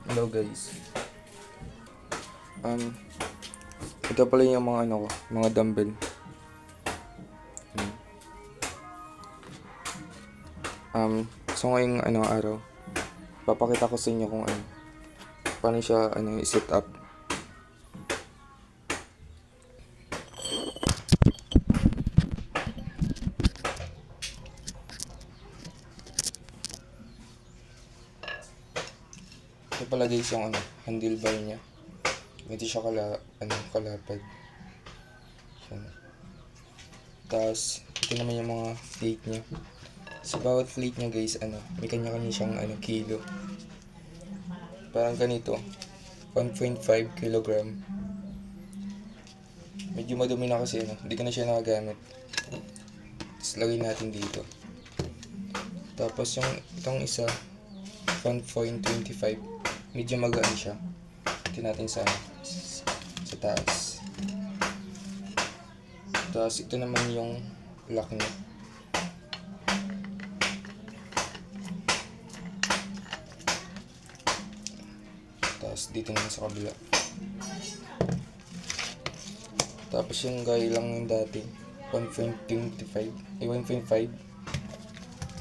Hello guys. Um, Ito pala yung mga ko, mga dumbbell. So ngayong araw, papakita ko sa inyo kung paano siya i-set up. Ito pala guys yung handlebar niya. Ito siya kalapad. Tapos ito naman yung mga plate niya. Sa bawat plate niya guys, may kanya-kanya siyang kilo. Parang ganito, 1.5 kilogram. Medyo madumi na kasi hindi ko na siya nakagamit. Tapos lagay natin dito. Tapos itong isa, 1.25. Medyo magaan siya. Ito natin sa taas. Tapos ito naman yung lock niya. Tapos dito naman sa kabila. Tapos yung gaya lang yung dati, 1.25.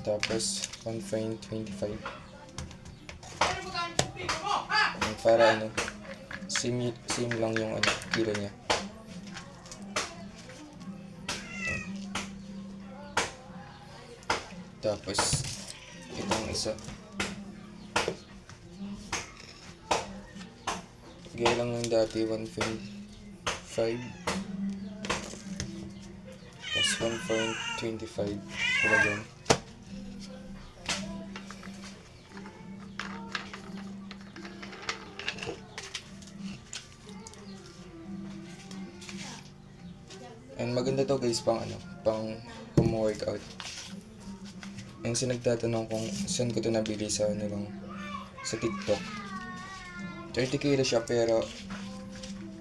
Tapos 1.25. Para same lang yung kilo niya. Tapos itong isa, gaya lang yung dati, 1.5. Tapos 1.25 kilogram. And maganda to guys pang home workout. And nagtatanong kung saan ko to nabili sa sa TikTok. 30 kilos siya pero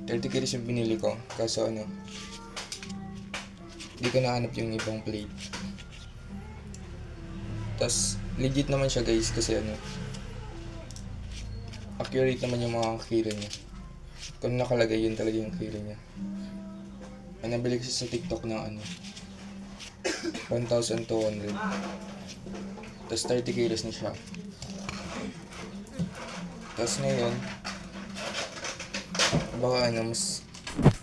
30 kilos yung binili ko. Kaso hindi ko nahanap yung ibang plate. Tas legit naman siya guys kasi accurate naman yung mga kilo niya. Kung nakalagay yun talaga yung kilo niya. Nabili kasi sa TikTok na 1,200. Tapos 30 kilos na siya. Tapos ngayon, baka mas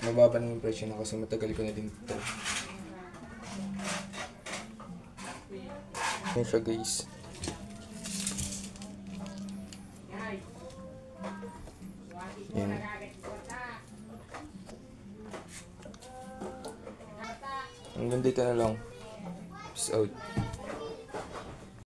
mababa na yung presyo na kasi matagal ko na din ito. Yan siya guys. Yan. Hanggang dito na lang. Peace out.